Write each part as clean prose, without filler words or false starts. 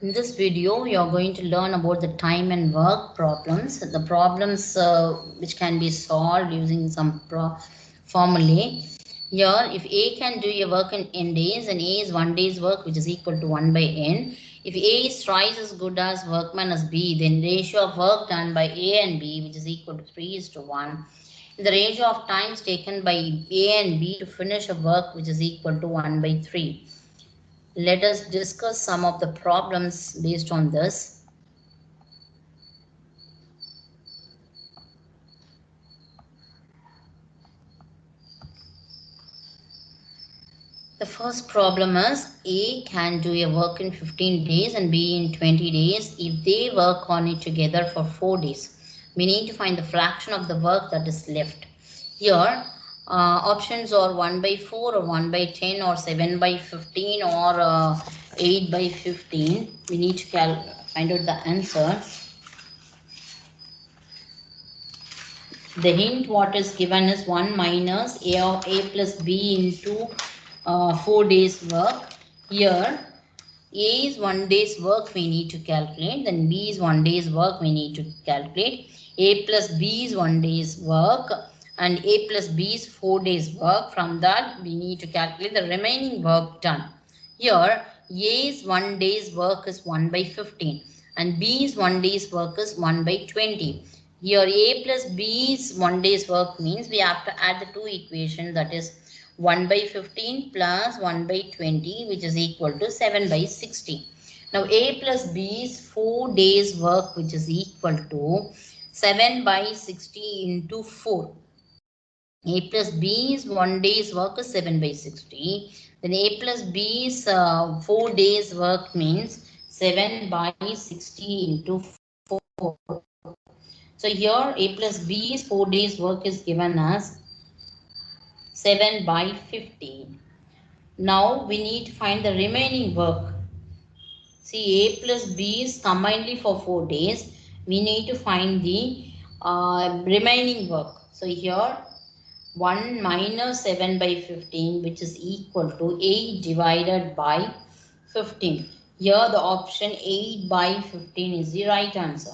In this video, we are going to learn about the time and work problems. The problems which can be solved using some formulae. Here, if A can do a work in n days, and A is 1 day's work, which is equal to 1 by n. If A is thrice as good as workman as B, then ratio of work done by A and B, which is equal to 3:1. The ratio of times taken by A and B to finish a work, which is equal to 1 by 3. Let us discuss some of the problems based on this. The first problem is A can do a work in 15 days and B in 20 days if they work on it together for 4 days. We need to find the fraction of the work that is left. Here, options are 1 by 4 or 1 by 10 or 7 by 15 or 8 by 15. We need to find out the answer. The hint what is given is 1 minus A of A plus B into 4 days work. Here A is 1 day's work we need to calculate, then B is 1 day's work we need to calculate. A plus B is 1 day's work and A plus B is 4 days work. From that we need to calculate the remaining work done. Here A's 1 day's work is 1 by 15 and B's 1 day's work is 1 by 20. Here A plus B's 1 day's work means we have to add the two equations, that is 1 by 15 plus 1 by 20, which is equal to 7 by 60. Now A plus B's 4 days work, which is equal to 7 by 60 into 4. A plus B's 1 day's work is 7 by 60. Then A plus B's 4 days work means 7 by 60 into 4. So here A plus B's 4 days work is given as 7 by 15. Now we need to find the remaining work. See, A plus B is combinedly for 4 days. We need to find the remaining work. So here 1 minus 7 by 15, which is equal to 8 divided by 15. Here the option 8 by 15 is the right answer.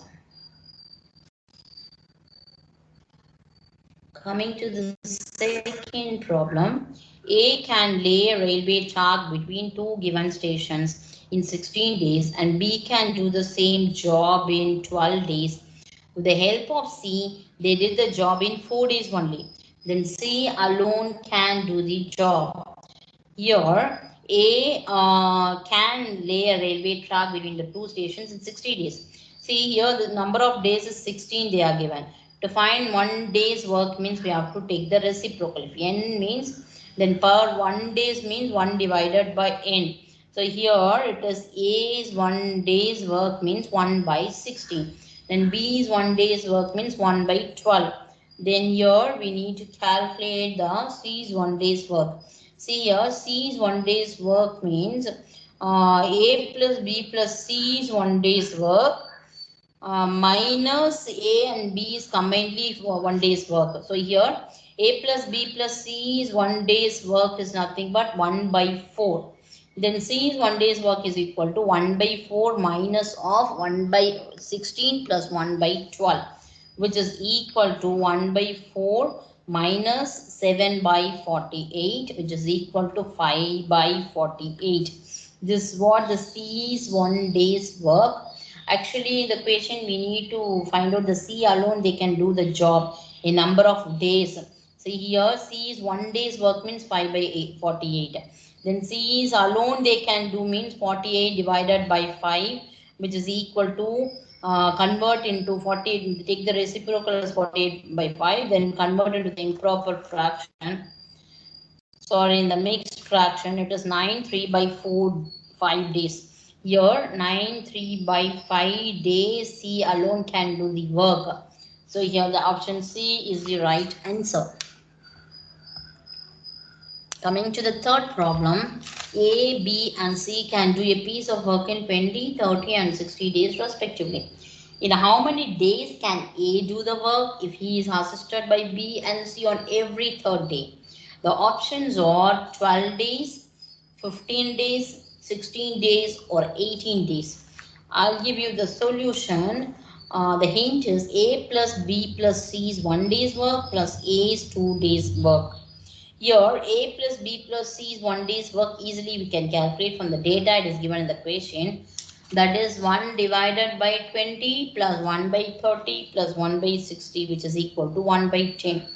Coming to the second problem, A can lay a railway track between two given stations in 16 days and B can do the same job in 12 days. With the help of C, they did the job in 4 days only. Then C alone can do the job. Here, A can lay a railway track between the two stations in 60 days. See here, the number of days is 16 they are given. To find 1 day's work means we have to take the reciprocal. If n means, then per 1 days means 1 divided by n. So here it is A's 1 day's work means 1 by 16. Then B's 1 day's work means 1 by 12. Then here we need to calculate the C's 1 day's work. See here, C's 1 day's work means A plus B plus C's 1 day's work minus A and B is combinedly for 1 day's work. So here A plus B plus C's 1 day's work is nothing but 1 by 4. Then C's 1 day's work is equal to 1 by 4 minus of 1 by 16 plus 1 by 12, which is equal to 1 by 4 minus 7 by 48, which is equal to 5 by 48. This is what the C's 1 day's work. Actually, the question we need to find out the C alone, they can do the job a number of days. See here, C is 1 day's work means 5 by 48. Then C is alone they can do means 48 divided by 5, which is equal to convert into 48, take the reciprocal as 48 by 5, then convert into the improper fraction. Sorry, in the mixed fraction, it is 9 3 by 4 5 days. Here 9 3 by 5 days C alone can do the work. So here the option C is the right answer. Coming to the third problem, A, B and C can do a piece of work in 20, 30 and 60 days respectively. In how many days can A do the work if he is assisted by B and C on every third day? The options are 12 days, 15 days, 16 days or 18 days. I'll give you the solution. The hint is A plus B plus C is 1 day's work plus A is 2 days work. Here A plus B plus C is 1 day's work. Easily we can calculate from the data it is given in the question. That is 1 divided by 20 plus 1 by 30 plus 1 by 60, which is equal to 1 by 10.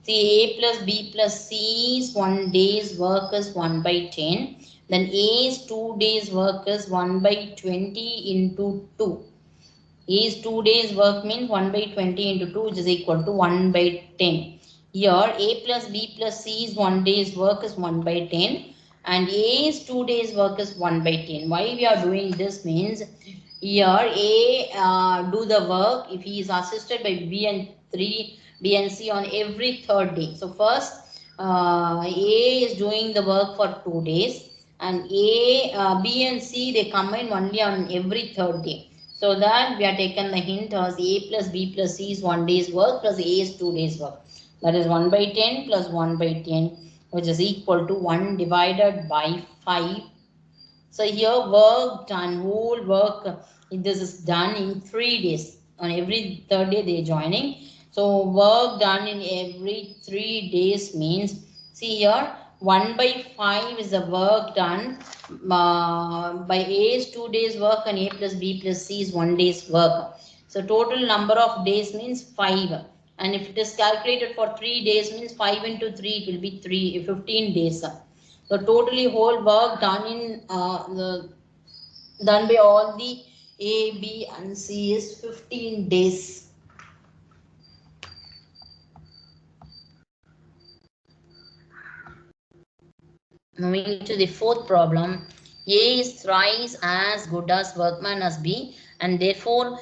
See, A plus B plus C is 1 day's work is 1 by 10. Then A's 2 days work is 1 by 20 into 2. A's 2 days work means 1 by 20 into 2, which is equal to 1 by 10. Here A plus B plus C is 1 day's work is 1 by 10. And A's 2 days work is 1 by 10. Why we are doing this means here A do the work if he is assisted by B and C on every third day. So first A is doing the work for 2 days and B and C they combine only on every third day. So that we are taken the hint as A plus B plus C is 1 day's work plus A is 2 days work. That is 1 by 10 plus 1 by 10, which is equal to 1 divided by 5. So here work done, whole work, this is done in 3 days. On every third day they are joining. So work done in every 3 days means, see here, 1 by 5 is the work done by A is 2 days work and A plus B plus C is 1 day's work. So total number of days means 5. And if it is calculated for 3 days means 5 into 3, it will be 15 days. So totally whole work done in done by all the A, B and C is 15 days. Moving to the fourth problem, A is thrice as good as workman as B and therefore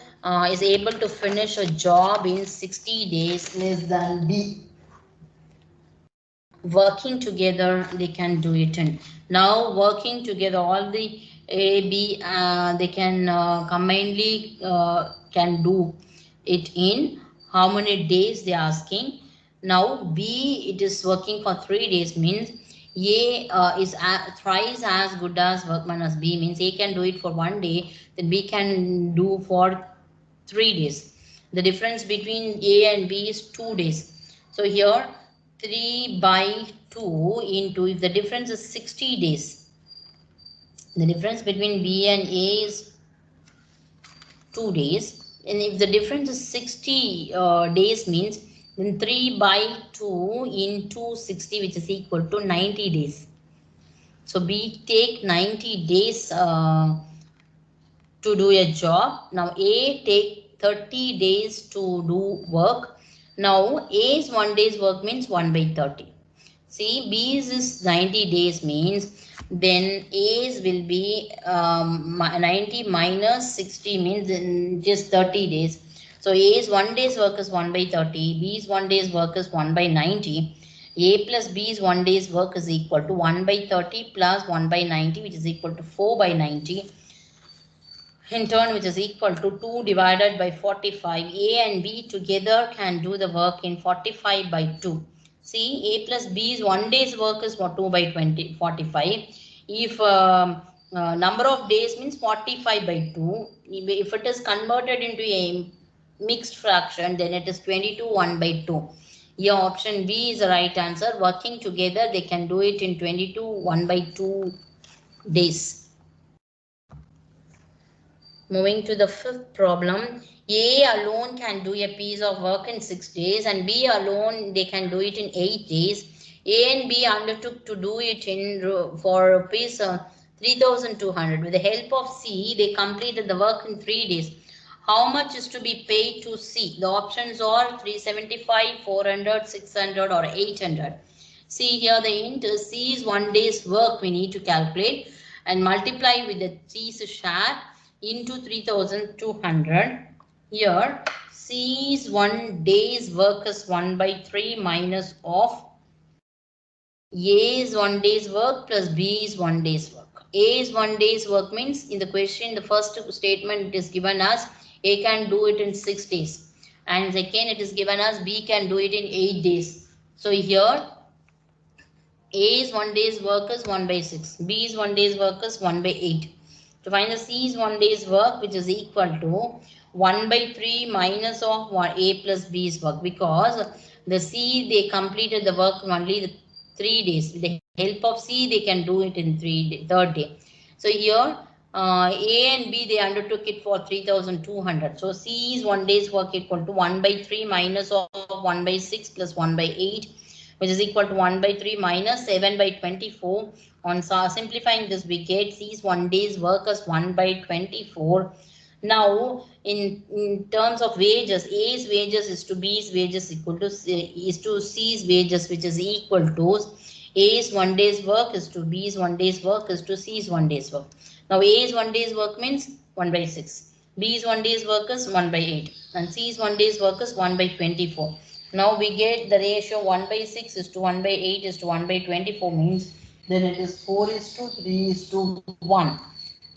is able to finish a job in 60 days less than B. Working together they can do it. And now working together all the A, B they can combinedly can do it in how many days they are asking. Now B it is working for 3 days means A is thrice as good as workman as B means A can do it for 1 day, then B can do for 3 days. The difference between A and B is 2 days. So here 3 by 2 into, if the difference is 60 days, the difference between B and A is 2 days. And if the difference is 60 days means, then 3 by 2 into 60, which is equal to 90 days. So B take 90 days to do a job. Now A take 30 days to do work. Now A's 1 day's work means 1 by 30. See, B's is 90 days means then A's will be 90 minus 60 means just 30 days. So A's 1 day's work is 1 by 30, B's 1 day's work is 1 by 90. A plus B's 1 day's work is equal to 1 by 30 plus 1 by 90, which is equal to 4 by 90. In turn, which is equal to 2 divided by 45. A and B together can do the work in 45 by 2. See, A plus B's 1 day's work is 2 by 45. If number of days means 45 by 2. If it is converted into a mixed fraction, then it is 22 1 by 2. Here option B is the right answer. Working together, they can do it in 22 1 by 2 days. Moving to the fifth problem, A alone can do a piece of work in 6 days and B alone they can do it in 8 days. A and B undertook to do it for rupees 3,200. With the help of C, they completed the work in 3 days. How much is to be paid to C? The options are 375, 400, 600 or 800. See here the hint is C is 1 day's work we need to calculate and multiply with the C's share into 3,200. Here C is 1 day's work is 1 by 3 minus of A is 1 day's work plus B is 1 day's work. A is 1 day's work means in the question the first statement it is given as A can do it in 6 days and second it is given as B can do it in 8 days. So here A is 1 day's work is 1 by 6, B is 1 day's work is 1 by 8. To find the C's 1 day's work, which is equal to 1 by 3 minus of A plus B's work, because the C, they completed the work only the 3 days. With the help of C, they can do it in third day. So here A and B, they undertook it for 3,200. So C is 1 day's work equal to 1 by 3 minus of 1 by 6 plus 1 by 8, which is equal to 1 by 3 minus 7 by 24. On simplifying this, we get C's 1 day's work as 1 by 24. Now, in terms of wages, A's wages is to B's wages equal to is to C's wages, which is equal to A's 1 day's work is to B's 1 day's work is to C's 1 day's work. Now, A's 1 day's work means 1 by 6. B's 1 day's work is 1 by 8. And C's 1 day's work is 1 by 24. Now, we get the ratio 1 by 6 is to 1 by 8 is to 1 by 24 means then it is 4 is to 3 is to 1.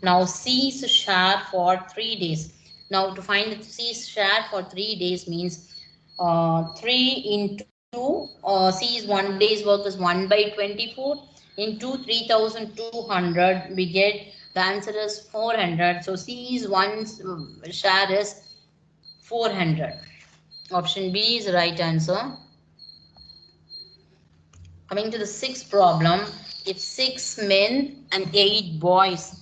Now, C's share for 3 days. Now, to find C's share for 3 days means 3 into C's 1 day's work is 1 by 24 into 3,200. We get the answer is 400. So, C's 1 share is 400. Option B is the right answer. Coming to the sixth problem, if 6 men and 8 boys,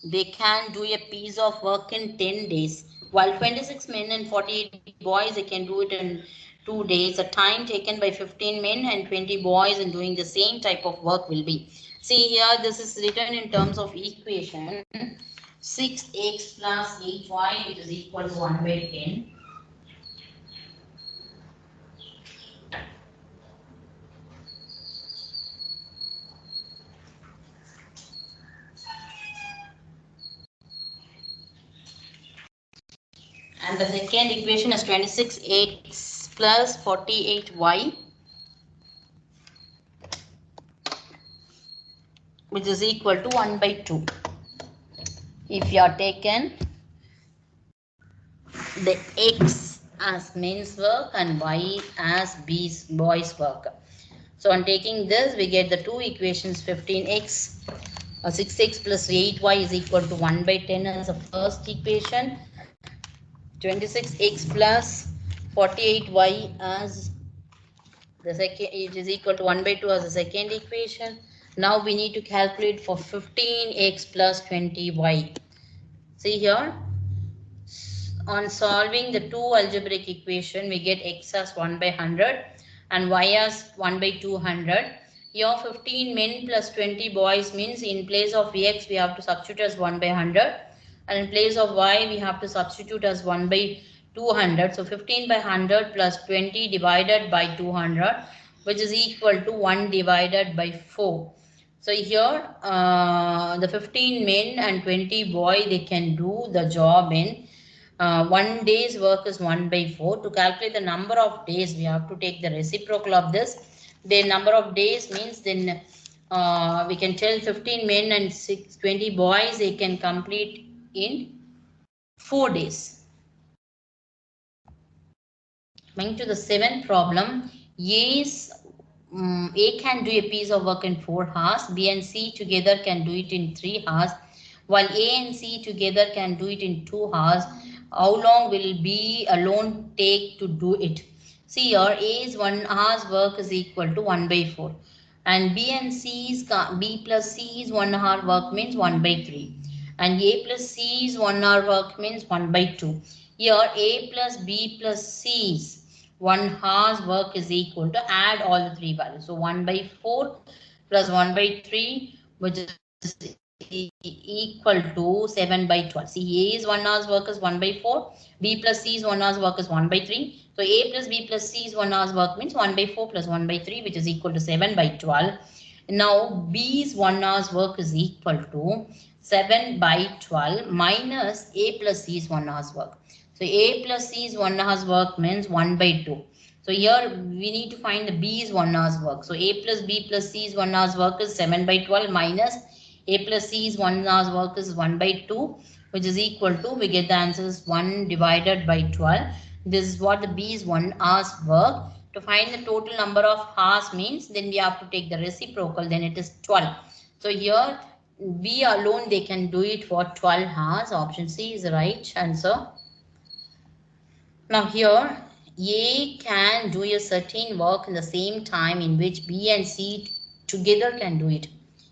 they can do a piece of work in 10 days, while 26 men and 48 boys, they can do it in 2 days. The time taken by 15 men and 20 boys in doing the same type of work will be. See here, this is written in terms of equation. 6x plus 8y, which is equal to 1 by 10. And the second equation is 26x plus 48y, which is equal to 1 by 2. If you are taken the x as men's work and y as boys' work. So on taking this, we get the two equations. 15x 6x plus 8y is equal to 1 by 10 as the first equation. 26x plus 48y as the second, it is equal to 1 by 2 as the second equation. Now we need to calculate for 15x plus 20y. See here, on solving the two algebraic equation, we get x as 1 by 100 and y as 1 by 200. Here 15 men plus 20 boys means in place of x we have to substitute as 1 by 100. And in place of y, we have to substitute as 1 by 200. So 15 by 100 plus 20 divided by 200, which is equal to 1 divided by 4. So here, the 15 men and 20 boy, they can do the job in 1 day's work is 1 by 4. To calculate the number of days, we have to take the reciprocal of this. The number of days means then we can tell 15 men and 20 boys, they can complete in 4 days. Coming to the seventh problem, A can do a piece of work in 4 hours, B and C together can do it in 3 hours, while A and C together can do it in 2 hours. How long will B alone take to do it? See here, A's 1 hour's work is equal to 1 by 4, and B plus C's 1 hour work means 1 by 3. And A plus C's 1 hour work means 1 by 2. Here A plus B plus C's 1 hour's work is equal to, add all the 3 values. So 1 by 4 plus 1 by 3, which is equal to 7 by 12. See, A's 1 hour's work is 1 by 4. B plus C's 1 hour's work is 1 by 3. So A plus B plus C's 1 hour's work means 1 by 4 plus 1 by 3, which is equal to 7 by 12. Now B's 1 hour's work is equal to 7 by 12 minus A plus C's 1 hour's work. So A plus C's 1 hour's work means 1 by 2. So here we need to find the B's 1 hour's work. So A plus B plus C's 1 hour's work is 7 by 12 minus A plus C's 1 hour's work is 1 by 2, which is equal to, we get the answer is 1 divided by 12. This is what the B's 1 hour's work. To find the total number of hours means, then we have to take the reciprocal, then it is 12. So here B alone they can do it for 12 hours. Option C is the right answer. Now here, A can do a certain work in the same time in which B and C together can do it.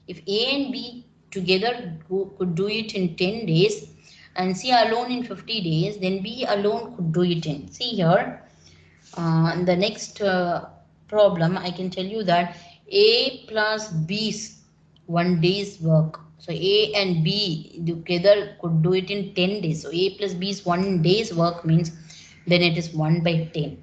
If A and B together could do it in 10 days and C alone in 50 days, then B alone could do it in. See here, the next problem, I can tell you that A plus B's 1 day's work. So A and B together could do it in 10 days. So A plus B's 1 day's work means then it is 1 by 10.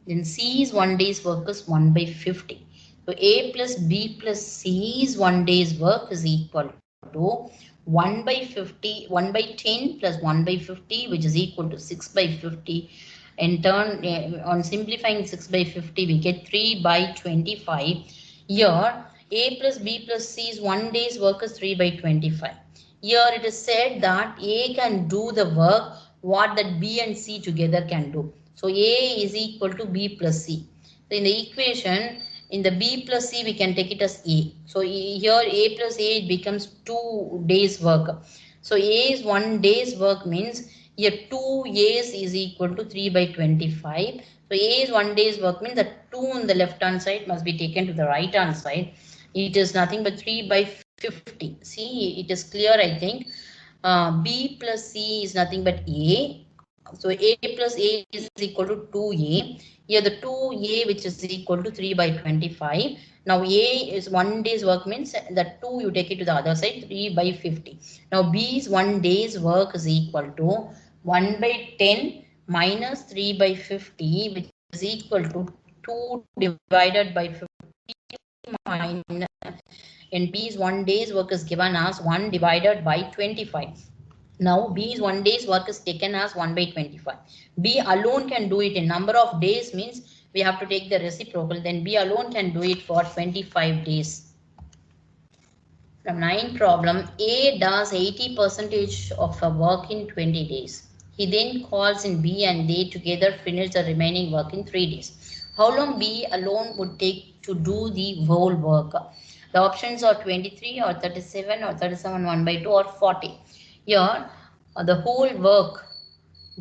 Then C's 1 day's work is 1 by 50. So A plus B plus C's 1 day's work is equal to 1 by 50, 1 by 10 plus 1 by 50, which is equal to 6 by 50. In turn, on simplifying 6 by 50, we get 3 by 25. Here, A plus B plus C's 1 day's work is 3 by 25. Here it is said that A can do the work what that B and C together can do. So A is equal to B plus C. So in the equation, in the B plus C, we can take it as A. So here A plus A, it becomes 2 days work. So A is 1 day's work means here 2 A's is equal to 3 by 25. So A is 1 day's work means that 2 on the left hand side must be taken to the right hand side. It is nothing but 3 by 50. See, it is clear, I think. B plus C is nothing but A. So A plus A is equal to 2A. Here the 2A which is equal to 3 by 25. Now A is 1 day's work means that 2 you take it to the other side, 3 by 50. Now B's 1 day's work is equal to 1 by 10 minus 3 by 50, which is equal to 2 divided by 50 minus, and B's 1 day's work is given as 1 divided by 25. Now B's 1 day's work is taken as 1 by 25. B alone can do it in number of days means we have to take the reciprocal. Then B alone can do it for 25 days. From 9 problem, A does 80% of a work in 20 days. He then calls in B and they together finish the remaining work in 3 days. How long B alone would take to do the whole work? The options are 23 or 37 or 37 1 by 2 or 40. Here, the whole work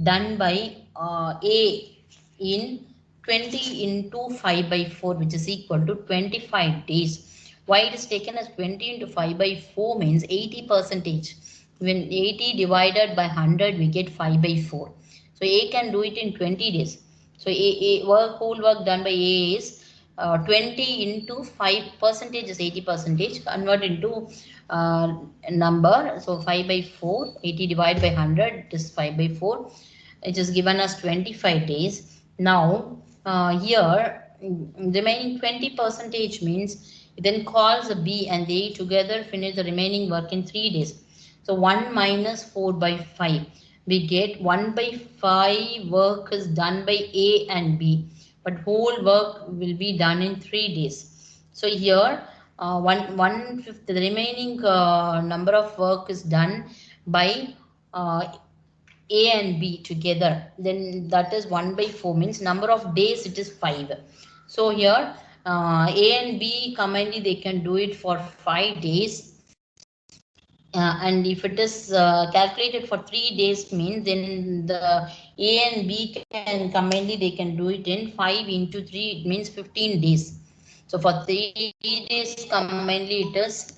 done by A in 20 into 5 by 4, which is equal to 25 days. Why it is taken as 20 into 5 by 4 means 80%. When 80 divided by 100, we get 5 by 4. So A can do it in 20 days. So whole work done by A is 20 into 5% is 80%. Convert into number. So 5 by 4, 80 divided by 100, it is 5 by 4. It is given as 25 days. Now here remaining 20% means it then calls a B and they together finish the remaining work in 3 days. So 1 minus 4 by 5. We get 1 by 5 work is done by A and B. But whole work will be done in 3 days. So here 1/5, the remaining number of work is done by A and B together. Then that is 1 by 4 means number of days it is 5. So here A and B combinedly they can do it for 5 days. And if it is calculated for 3 days means then the A and B can combinedly they can do it in 5 into 3, it means 15 days. So for 3 days combinedly it is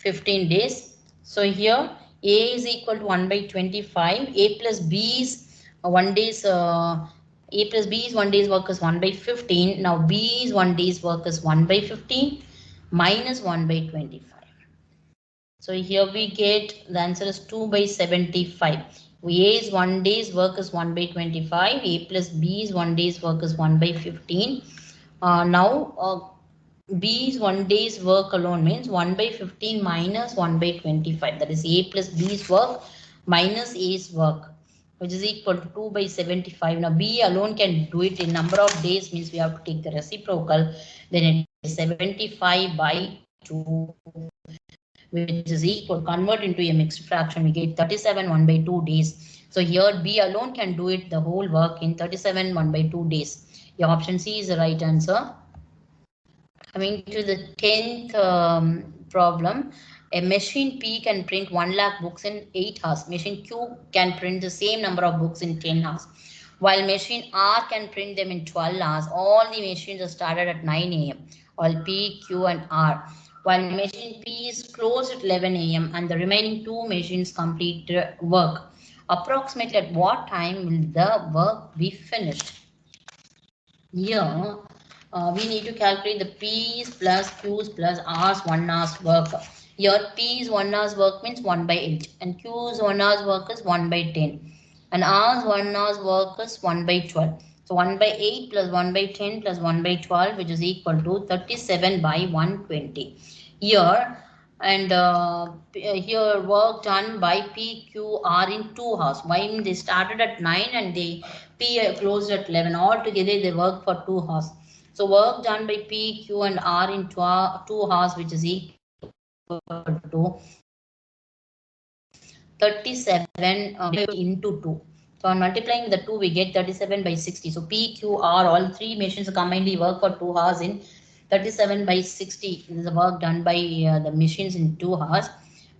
15 days. So here A is equal to 1 by 25. A plus B's 1 day's A plus B's 1 day's work is 1 by 15. Now B's 1 day's work is 1 by 15 minus 1 by 25. So here we get the answer is 2 by 75. A's 1 day's work is 1 by 25. A plus B's 1 day's work is 1 by 15. Now B's 1 day's work alone means 1 by 15 minus 1 by 25. That is A plus B's work minus A's work, which is equal to 2 by 75. Now B alone can do it in number of days means we have to take the reciprocal. Then it is 75 by 2. Which is equal, convert into a mixed fraction, we get 37 1 by 2 days. So here B alone can do it the whole work in 37 1 by 2 days. Your option C is the right answer. Coming to the 10th problem, A machine P can print 1 lakh books in 8 hours. Machine Q can print the same number of books in 10 hours. While machine R can print them in 12 hours. All the machines are started at 9 a.m. All P, Q and R. While machine P is closed at 11 a.m. and the remaining 2 machines complete work. Approximately at what time will the work be finished? Here, we need to calculate the P's plus Q's plus R's 1 hour's work. Here, P's 1 hour's work means 1 by 8 and Q's 1 hour's work is 1 by 10 and R's 1 hour's work is 1 by 12. So 1 by 8 plus 1 by 10 plus 1 by 12, which is equal to 37 by 120. Here, and here work done by PQR in 2 hours. Why? They started at 9 and they P closed at 11. Altogether they work for 2 hours. So work done by P, Q and R in 2 hours, which is equal to 37 into 2. So on multiplying the 2, we get 37 by 60. So P, Q, R, all 3 machines combinedly work for 2 hours in 37 by 60. This is the work done by the machines in 2 hours.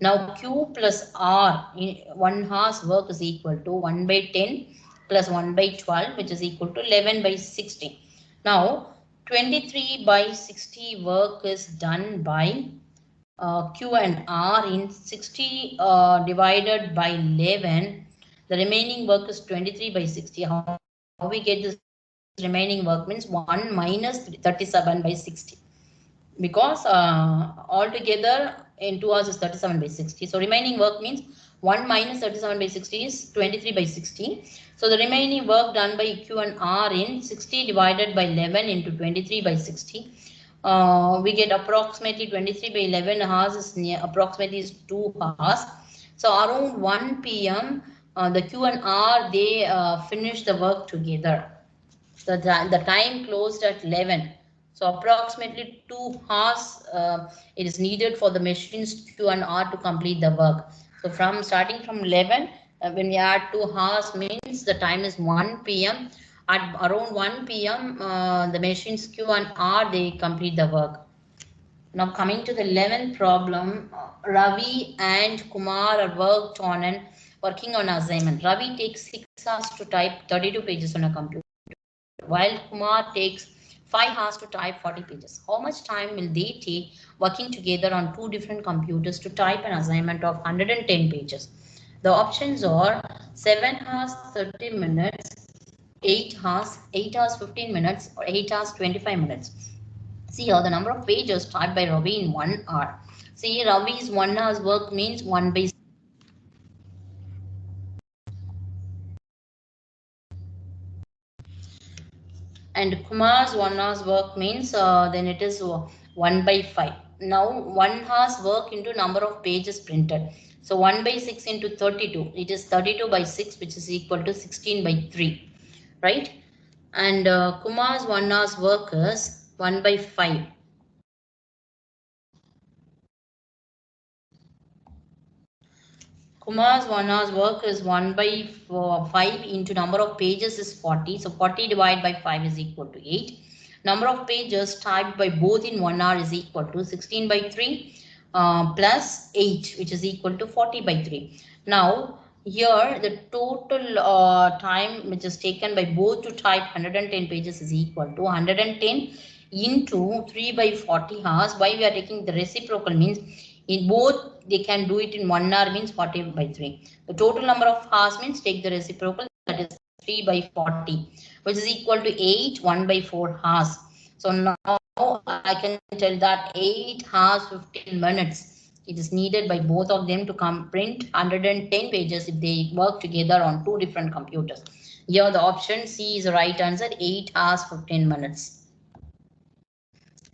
Now Q plus R in 1 hour's work is equal to 1 by 10 plus 1 by 12, which is equal to 11 by 60. Now 23 by 60 work is done by Q and R in 60 divided by 11. The remaining work is 23 by 60. How we get this remaining work means 1 minus 37 by 60. Because altogether in 2 hours is 37 by 60. So remaining work means 1 minus 37 by 60 is 23 by 60. So the remaining work done by Q and R in 60 divided by 11 into 23 by 60. We get approximately 23 by 11 hours is near approximately is 2 hours. So around 1 p.m. The Q and R, they finish the work together. So the time closed at 11. So approximately 2 hours it is needed for the machines Q and R to complete the work. So from starting from 11, when we add 2 hours means the time is 1 p.m. At around 1 p.m. The machines Q and R, they complete the work. Now coming to the 11th problem, Ravi and Kumar are working on assignment. Ravi takes 6 hours to type 32 pages on a computer, while Kumar takes 5 hours to type 40 pages. How much time will they take working together on 2 different computers to type an assignment of 110 pages? The options are 7 hours 30 minutes, 8 hours 15 minutes, or 8 hours 25 minutes. See here the number of pages typed by Ravi in 1 hour. See, Ravi's 1 hour's work means 1 by and Kumar's 1 hour's work means then it is 1 by 5. Now 1 hour's work into number of pages printed. So 1 by 6 into 32. It is 32 by 6, which is equal to 16 by 3. Right? And Kumar's 1 hour's work is 1 by 5. Kumar's 1 hour's work is 1 by 5 into number of pages is 40. So 40 divided by 5 is equal to 8. Number of pages typed by both in 1 hour is equal to 16 by 3 plus 8, which is equal to 40 by 3. Now here the total time which is taken by both to type 110 pages is equal to 110 into 3 by 40 hours. Why we are taking the reciprocal means in both they can do it in 1 hour means 40 by 3. The total number of hours means take the reciprocal, that is 3 by 40, which is equal to 8 1 by 4 hours. So now I can tell that 8 hours 15 minutes it is needed by both of them to print 110 pages if they work together on 2 different computers. Here the option C is the right answer, 8 hours 15 minutes.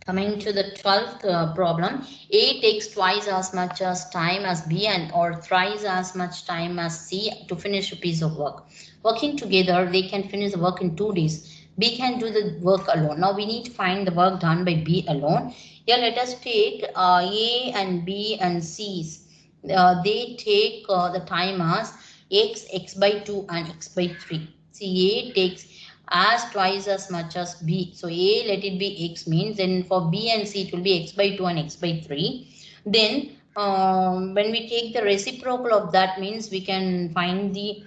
Coming to the 12th problem, A takes twice as much as time as B and or thrice as much time as C to finish a piece of work. Working together, they can finish the work in 2 days. B can do the work alone. Now we need to find the work done by B alone. Here let us take A and B and C's. They take the time as x by 2 and x by 3. See, A takes as twice as much as B. So A let it be x means then for B and C it will be x by 2 and x by 3. Then when we take the reciprocal of that, means we can find the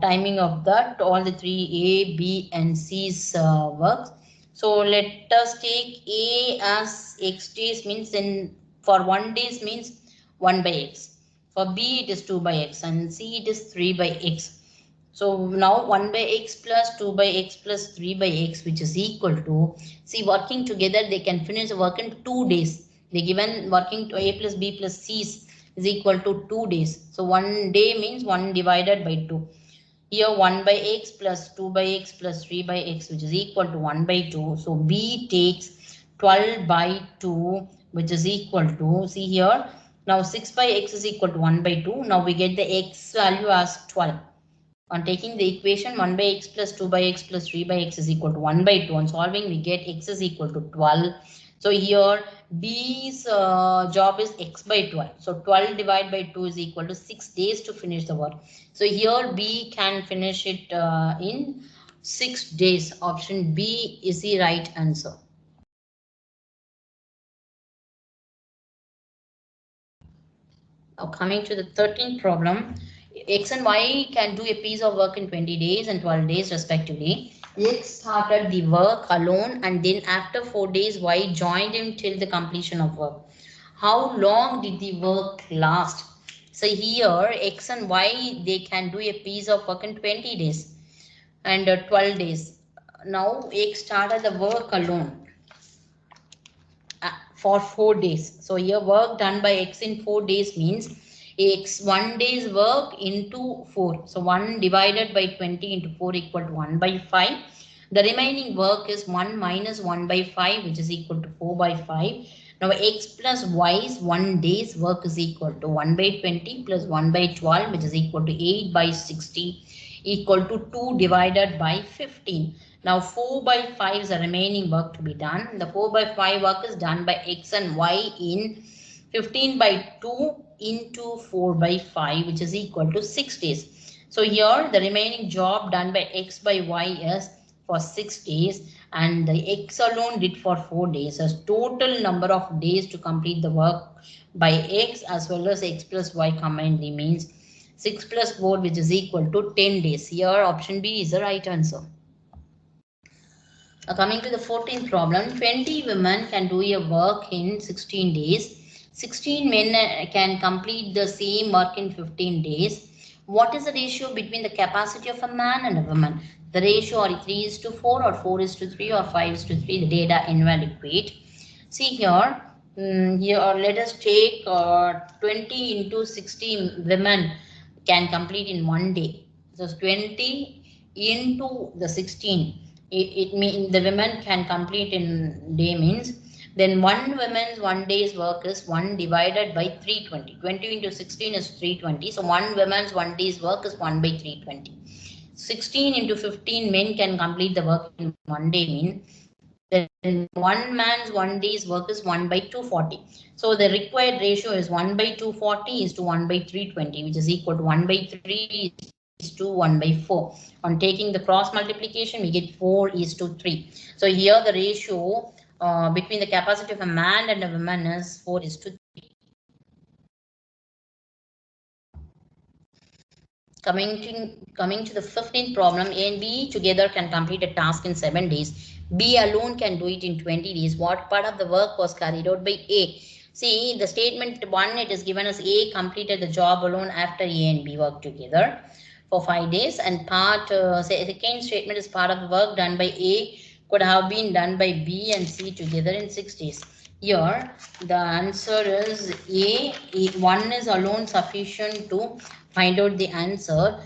timing of that, all the three A, B and C's works. So let us take A as x days, means then for 1 days means 1 by x. For B it is 2 by x and C it is 3 by x. So now 1 by x plus 2 by x plus 3 by x, which is equal to, see, working together they can finish the work in 2 days. They given working to A plus B plus C is equal to 2 days. So 1 day means 1 divided by 2. Here 1 by x plus 2 by x plus 3 by x, which is equal to 1 by 2. So B takes 12 by 2, which is equal to, see here, now 6 by x is equal to 1 by 2. Now we get the x value as 12. On taking the equation 1 by x plus 2 by x plus 3 by x is equal to 1 by 2. On solving we get x is equal to 12. So here B's job is x by 12. So 12 divided by 2 is equal to 6 days to finish the work. So here B can finish it in 6 days. Option B is the right answer. Now coming to the 13th problem. X and Y can do a piece of work in 20 days and 12 days respectively. X started the work alone and then after 4 days Y joined him till the completion of work. How long did the work last? So here X and Y, they can do a piece of work in 20 days and 12 days. Now X started the work alone for 4 days. So here work done by X in 4 days means X 1 day's work into 4. So 1 divided by 20 into 4 equal to 1 by 5. The remaining work is 1 minus 1 by 5, which is equal to 4 by 5. Now X plus Y's 1 day's work is equal to 1 by 20 plus 1 by 12, which is equal to 8 by 60, equal to 2 divided by 15. Now 4 by 5 is the remaining work to be done. The 4 by 5 work is done by X and Y in 15 by 2 into 4 by 5, which is equal to 6 days. So here the remaining job done by X by Y is for 6 days and the X alone did for 4 days. As total number of days to complete the work by X as well as X plus Y combinedly means 6 plus 4, which is equal to 10 days. Here option B is the right answer. Coming to the 14th problem, 20 women can do a work in 16 days. 16 men can complete the same work in 15 days. What is the ratio between the capacity of a man and a woman? The ratio are 3:4 or 4:3 or 5:3. The data inadequate. See here, let us take 20 into 16 women can complete in 1 day. So 20 into the 16. It means the women can complete in day means then one woman's 1 day's work is 1 divided by 320. 20 into 16 is 320. So one woman's 1 day's work is 1 by 320. 16 into 15 men can complete the work in 1 day means then one man's 1 day's work is 1 by 240. So the required ratio is 1 by 240 is to 1 by 320, which is equal to 1 by 3 is to 1 by 4. On taking the cross multiplication, we get 4 is to 3. So here the ratio between the capacity of a man and a woman is 4 is to 3. Coming to the 15th problem, A and B together can complete a task in 7 days. B alone can do it in 20 days. What part of the work was carried out by A? See, the statement 1, it is given as A completed the job alone after A and B worked together for 5 days, and second statement is part of the work done by A could have been done by B and C together in 6 days. Here the answer is A. 1 is alone sufficient to find out the answer.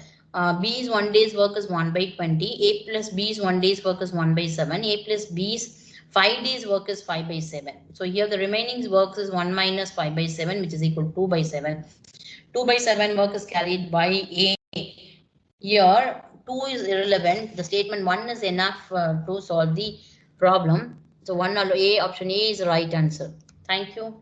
B's 1 day's work is 1 by 20. A plus B's 1 day's work is 1 by 7. A plus B's 5 days work is 5 by 7. So here the remaining work is 1 minus 5 by 7, which is equal to 2 by 7. 2 by 7 work is carried by A. Here 2 is irrelevant. The statement 1 is enough to solve the problem. So A, option A is the right answer. Thank you.